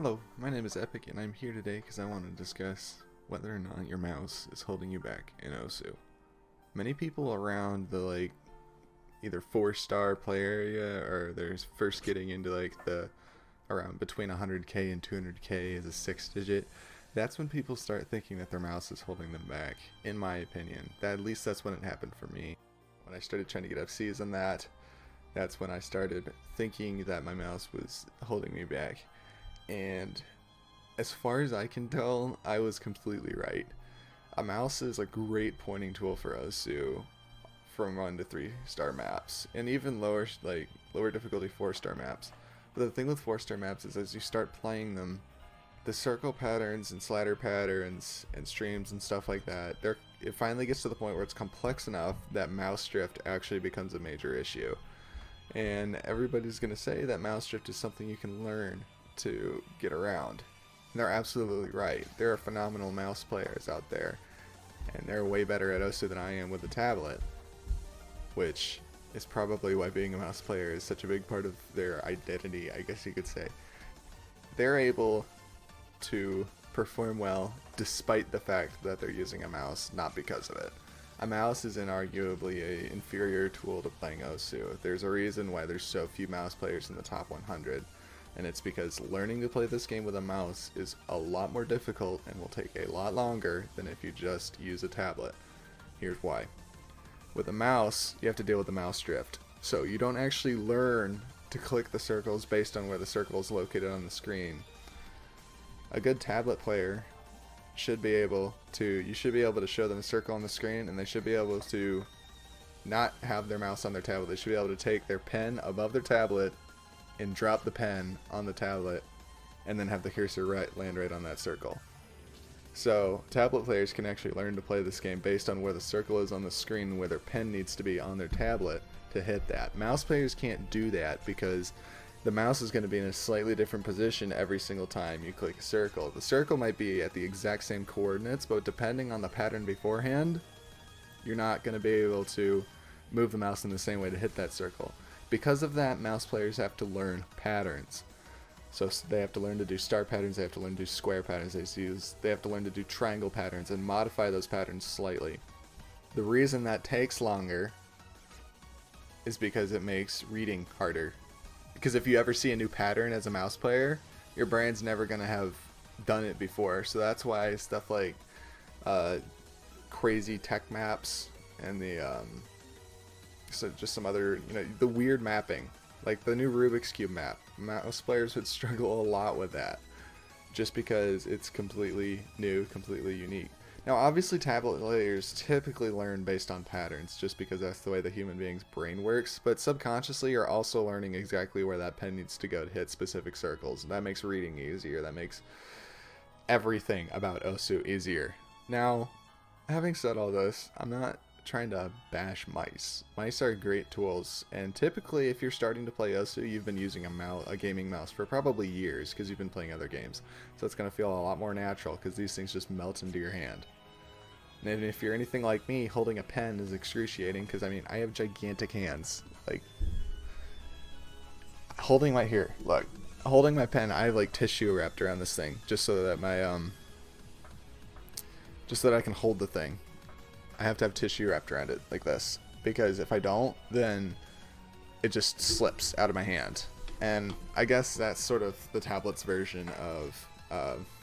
Hello, my name is Epic, and I'm here today because I want to discuss whether or not your mouse is holding you back in OSU. Many people around the either 4-star play area or they're first getting into the around between 100k and 200k as a 6 digit. That's when people start thinking that their mouse is holding them back. In my opinion, at least that's when it happened for me. When I started trying to get FCs on that's when I started thinking that my mouse was holding me back. And as far as I can tell, I was completely right. A mouse is a great pointing tool for OSU from 1 to 3-star maps, and even lower difficulty 4-star maps. But the thing with 4-star maps is as you start playing them, the circle patterns and slider patterns and streams and stuff like that, it finally gets to the point where it's complex enough that mouse drift actually becomes a major issue. And everybody's going to say that mouse drift is something you can learn to get around. And they're absolutely right. There are phenomenal mouse players out there, and they're way better at OSU than I am with a tablet, which is probably why being a mouse player is such a big part of their identity, I guess you could say. They're able to perform well despite the fact that they're using a mouse, not because of it. A mouse is inarguably an inferior tool to playing OSU. There's a reason why there's so few mouse players in the top 100. And it's because learning to play this game with a mouse is a lot more difficult and will take a lot longer than if you just use a tablet. Here's why. With a mouse, you have to deal with the mouse drift. So you don't actually learn to click the circles based on where the circle is located on the screen. A good tablet player should be able to show them a circle on the screen, and they should be able to not have their mouse on their tablet. They should be able to take their pen above their tablet and drop the pen on the tablet and then have the cursor land right on that circle. So tablet players can actually learn to play this game based on where the circle is on the screen and where their pen needs to be on their tablet to hit that. Mouse players can't do that because the mouse is going to be in a slightly different position every single time you click a circle. The circle might be at the exact same coordinates, but depending on the pattern beforehand, you're not going to be able to move the mouse in the same way to hit that circle. Because of that, mouse players have to learn patterns. So they have to learn to do star patterns, they have to learn to do square patterns, they have to learn to do triangle patterns and modify those patterns slightly. The reason that takes longer is because it makes reading harder. Because if you ever see a new pattern as a mouse player, your brain's never going to have done it before. So that's why stuff like crazy tech maps and so just some other, the weird mapping, like the new Rubik's Cube map. Mouse players would struggle a lot with that, just because it's completely new, completely unique. Now, obviously, tablet players typically learn based on patterns, just because that's the way the human being's brain works. But subconsciously, you're also learning exactly where that pen needs to go to hit specific circles. That makes reading easier. That makes everything about OSU easier. Now, having said all this, I'm not trying to bash mice. Mice are great tools, and typically if you're starting to play OSU, you've been using a gaming mouse for probably years because you've been playing other games. So it's going to feel a lot more natural because these things just melt into your hand. And if you're anything like me, holding a pen is excruciating because I have gigantic hands. Holding my pen, I have tissue wrapped around this thing just so that I can hold the thing. I have to have tissue wrapped around it like this, because if I don't, then it just slips out of my hand. And I guess that's sort of the tablet's version of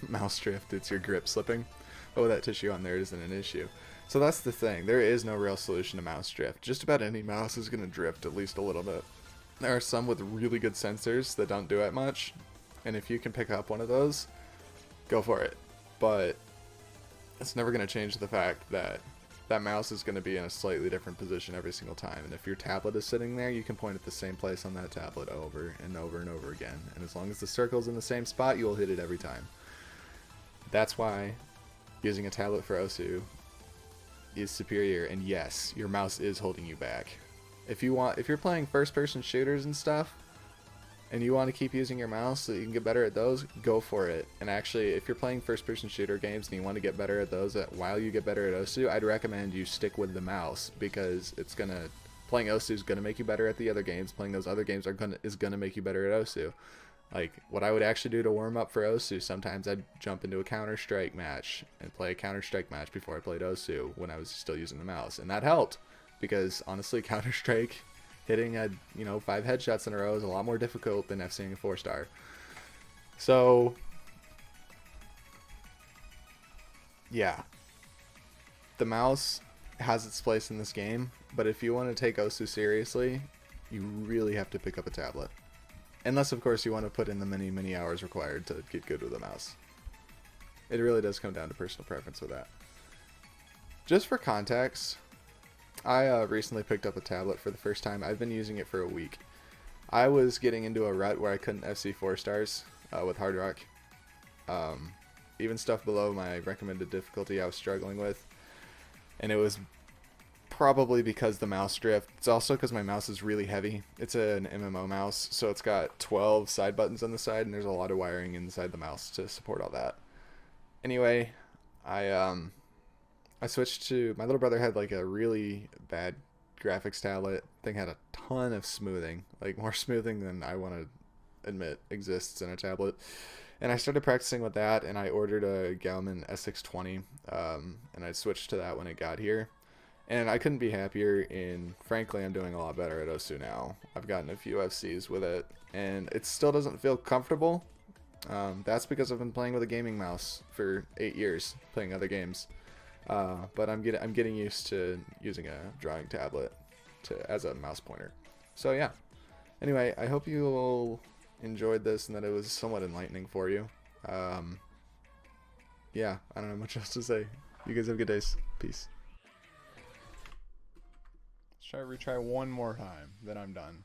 mouse drift. It's your grip slipping, but with that tissue on there, it isn't an issue. So that's the thing. There is no real solution to mouse drift. Just about any mouse is going to drift at least a little bit. There are some with really good sensors that don't do it much, and if you can pick up one of those, go for it. But it's never going to change the fact that that mouse is going to be in a slightly different position every single time. And if your tablet is sitting there, you can point at the same place on that tablet over and over and over again. And as long as the circle's in the same spot, you'll hit it every time. That's why using a tablet for OSU is superior. And yes, your mouse is holding you back. If you're playing first-person shooters and stuff, and you want to keep using your mouse so that you can get better at those, go for it. And actually, if you're playing first-person shooter games and you want to get better at those while you get better at OSU, I'd recommend you stick with the mouse, because playing OSU is going to make you better at the other games. Playing those other games is going to make you better at OSU. Like, what I would actually do to warm up for Osu, sometimes I'd jump into a Counter-Strike match and play a Counter-Strike match before I played Osu when I was still using the mouse. And that helped, because honestly, Counter-Strike, hitting 5 headshots in a row is a lot more difficult than FCing a 4-star. So, yeah. The mouse has its place in this game, but if you want to take Osu seriously, you really have to pick up a tablet. Unless, of course, you want to put in the many hours required to get good with a mouse. It really does come down to personal preference with that. Just for context, I recently picked up a tablet for the first time. I've been using it for a week. I was getting into a rut where I couldn't FC 4-stars with Hard Rock. Even stuff below my recommended difficulty I was struggling with. And it was probably because the mouse drift. It's also because my mouse is really heavy. It's an MMO mouse, so it's got 12 side buttons on the side, and there's a lot of wiring inside the mouse to support all that. Anyway, I switched to, my little brother had like a really bad graphics tablet. Thing had a ton of smoothing, like more smoothing than I want to admit exists in a tablet. And I started practicing with that, and I ordered a Galman S620, and I switched to that when it got here. And I couldn't be happier, and frankly, I'm doing a lot better at Osu now. I've gotten a few FCs with it, and it still doesn't feel comfortable. That's because I've been playing with a gaming mouse for 8 years, playing other games. But I'm getting used to using a drawing tablet as a mouse pointer. So yeah. Anyway, I hope you all enjoyed this and that it was somewhat enlightening for you. Yeah, I don't know much else to say. You guys have good days. Peace. Retry one more time, then I'm done.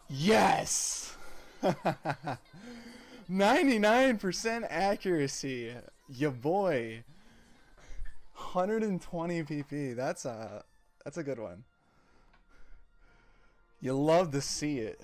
Yes! 99% accuracy. Ya boy. 120 pp. That's a good one. You love to see it.